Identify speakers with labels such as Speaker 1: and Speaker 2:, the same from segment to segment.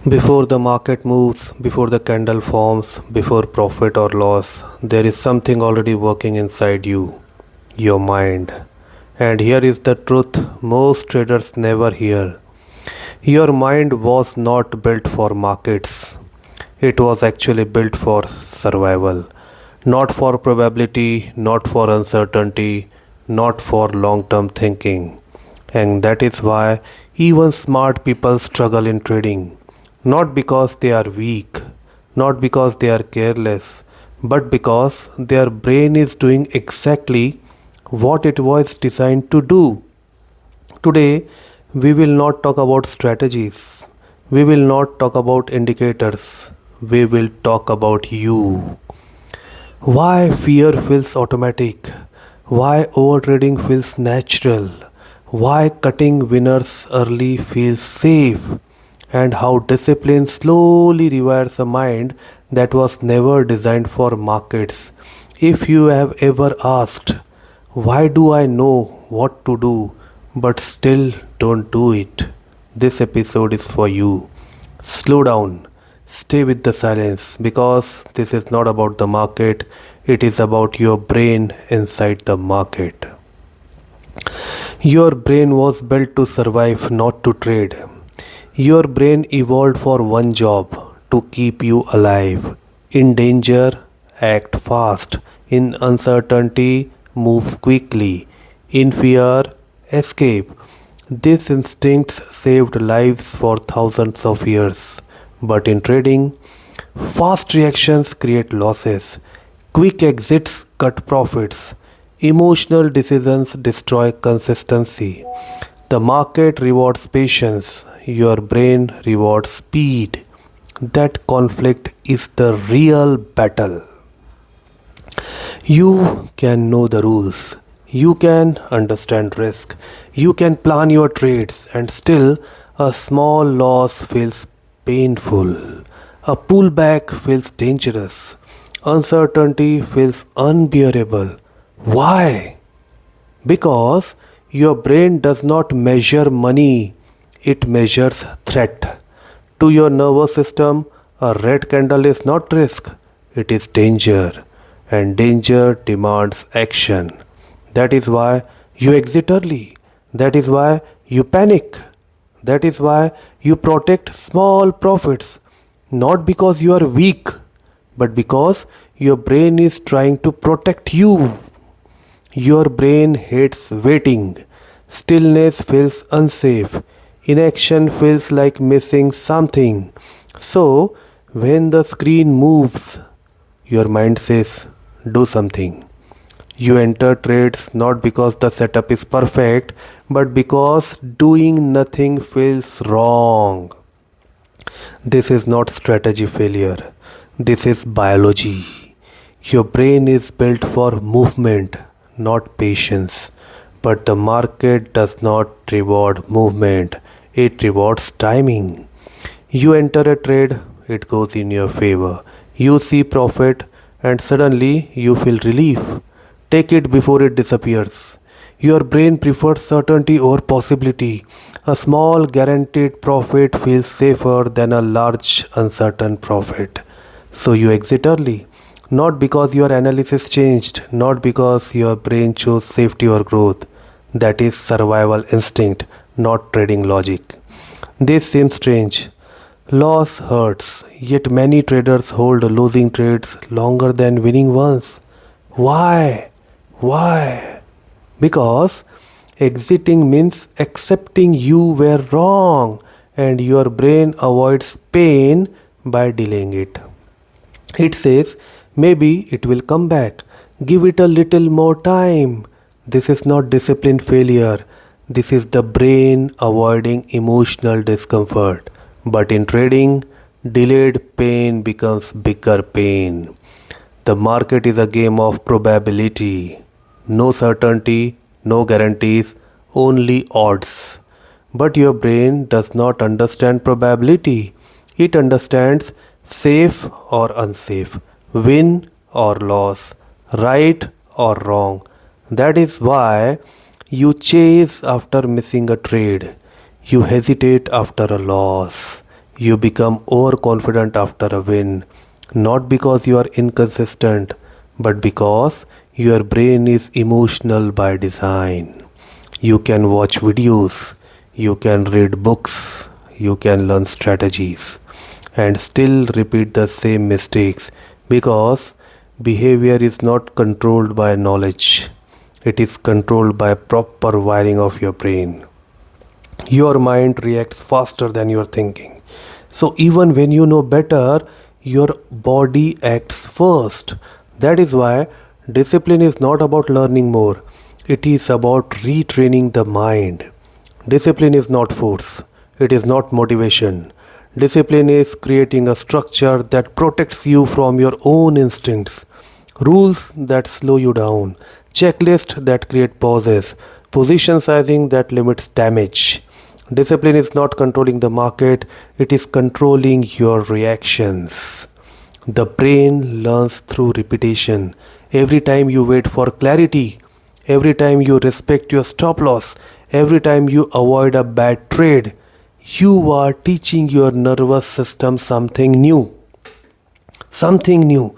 Speaker 1: Before the market moves, before the candle forms, before profit or loss, there is something already working inside you, your mind. And here is the truth most traders never hear. Your mind was not built for markets, it was actually built for survival. Not for probability, not for uncertainty, not for long term thinking. And that is why even smart people struggle in trading. Not because they are weak, not because they are careless, but because their brain is doing exactly what it was designed to do. Today, we will not talk about strategies. We will not talk about indicators. We will talk about you. Why fear feels automatic? Why overtrading feels natural? Why cutting winners early feels safe? And how discipline slowly rewires a mind that was never designed for markets. If you have ever asked, why do I know what to do but still don't do it? This episode is for you. Slow down, stay with the silence because this is not about the market, it is about your brain inside the market. Your brain was built to survive, not to trade. Your brain evolved for one job to keep you alive. In danger, act fast. In uncertainty, move quickly. In fear, escape. These instincts saved lives for thousands of years. But in trading, fast reactions create losses. Quick exits cut profits. Emotional decisions destroy consistency. The market rewards patience, your brain rewards speed. That conflict is the real battle. You can know the rules, you can understand risk, you can plan your trades, and still a small loss feels painful. A pullback feels dangerous. Uncertainty feels unbearable. Why? Because your brain does not measure money, it measures threat. To your nervous system, a red candle is not risk, it is danger. And danger demands action. That is why you exit early. That is why you panic. That is why you protect small profits. Not because you are weak, but because your brain is trying to protect you. Your brain hates waiting. Stillness feels unsafe. Inaction feels like missing something. So, when the screen moves, your mind says, do something. You enter trades not because the setup is perfect, but because doing nothing feels wrong. This is not strategy failure. This is biology. Your brain is built for movement, not patience. But the market does not reward movement, it rewards timing. You enter a trade, it goes in your favor. You see profit, and suddenly you feel relief. Take it before it disappears. Your brain prefers certainty over possibility. A small guaranteed profit feels safer than a large uncertain profit. So you exit early. Not because your analysis changed, not because your brain chose safety or growth. That is survival instinct, not trading logic. This seems strange. Loss hurts, yet many traders hold losing trades longer than winning ones. Why? Why? Because exiting means accepting you were wrong and your brain avoids pain by delaying it. It says, maybe it will come back. Give it a little more time. This is not discipline failure. This is the brain avoiding emotional discomfort. But in trading, delayed pain becomes bigger pain. The market is a game of probability. No certainty, no guarantees, only odds. But your brain does not understand probability. It understands safe or unsafe, win or loss, right or wrong. That is why you chase after missing a trade. You hesitate after a loss. You become overconfident after a win, not because you are inconsistent, but because your brain is emotional by design. You can watch videos, you can read books, you can learn strategies, and still repeat the same mistakes because behavior is not controlled by knowledge, it is controlled by proper wiring of your brain. Your mind reacts faster than your thinking. So, even when you know better, your body acts first. That is why discipline is not about learning more, it is about retraining the mind. Discipline is not force, it is not motivation. Discipline is creating a structure that protects you from your own instincts, rules that slow you down, checklists that create pauses, position sizing that limits damage. Discipline is not controlling the market, it is controlling your reactions. The brain learns through repetition. Every time you wait for clarity, every time you respect your stop loss, every time you avoid a bad trade, you are teaching your nervous system something new. Something new,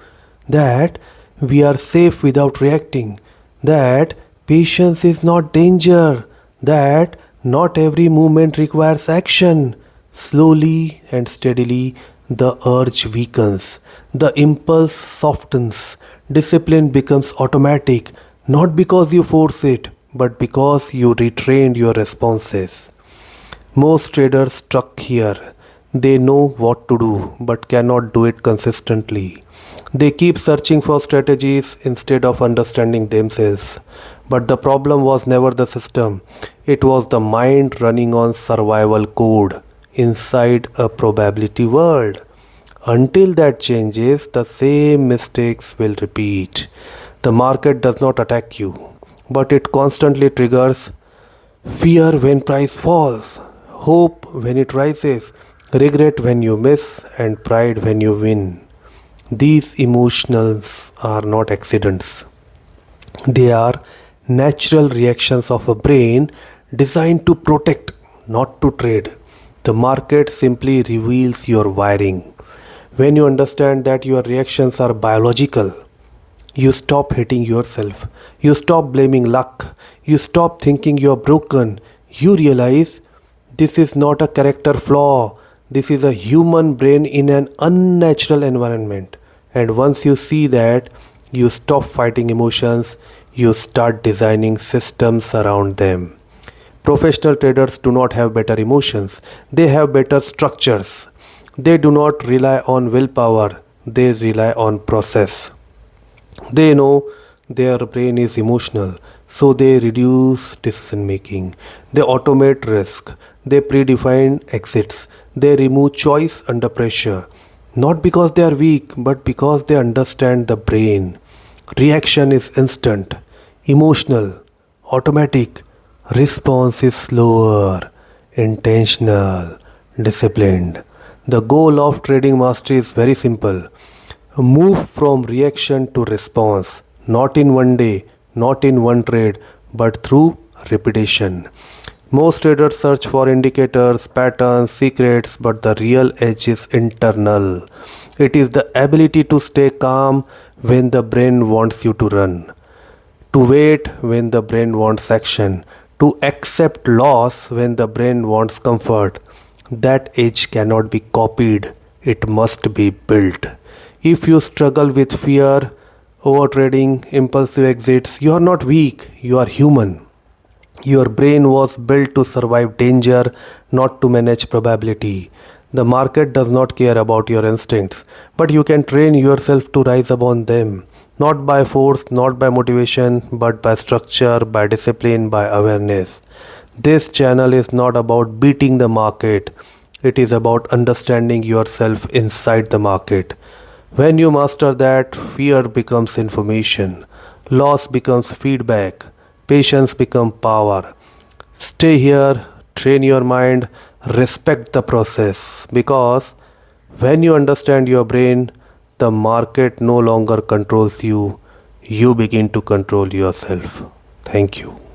Speaker 1: that we are safe without reacting, that patience is not danger, that not every movement requires action. Slowly and steadily, the urge weakens, the impulse softens, discipline becomes automatic, not because you force it, but because you retrained your responses. Most traders stuck here. They know what to do but cannot do it consistently. They keep searching for strategies instead of understanding themselves. But the problem was never the system, it was the mind running on survival code inside a probability world. Until that changes, the same mistakes will repeat. The market does not attack you, but it constantly triggers fear when price falls, hope when it rises, regret when you miss, and pride when you win. These emotions are not accidents. They are natural reactions of a brain designed to protect, not to trade. The market simply reveals your wiring. When you understand that your reactions are biological, you stop hating yourself. You stop blaming luck. You stop thinking you're broken. You realize this is not a character flaw. This is a human brain in an unnatural environment. And once you see that, you stop fighting emotions. You start designing systems around them. Professional traders do not have better emotions, they have better structures. They do not rely on willpower, they rely on process. They know their brain is emotional, so they reduce decision making. They automate risk. They predefine exits. They remove choice under pressure. Not because they are weak, but because they understand the brain. Reaction is instant, emotional, automatic. Response is slower, intentional, disciplined. The goal of trading mastery is very simple. Move from reaction to response, not in one day, not in one trade, but through repetition. Most traders search for indicators, patterns, secrets, but the real edge is internal. It is the ability to stay calm when the brain wants you to run, to wait when the brain wants action, to accept loss when the brain wants comfort. That edge cannot be copied, it must be built. If you struggle with fear, overtrading, impulsive exits, you are not weak, you are human. Your brain was built to survive danger, not to manage probability. The market does not care about your instincts, but you can train yourself to rise above them. Not by force, not by motivation, but by structure, by discipline, by awareness. This channel is not about beating the market, it is about understanding yourself inside the market. When you master that, fear becomes information, loss becomes feedback, patience becomes power. Stay here, train your mind, respect the process because when you understand your brain, the market no longer controls you, you begin to control yourself. Thank you.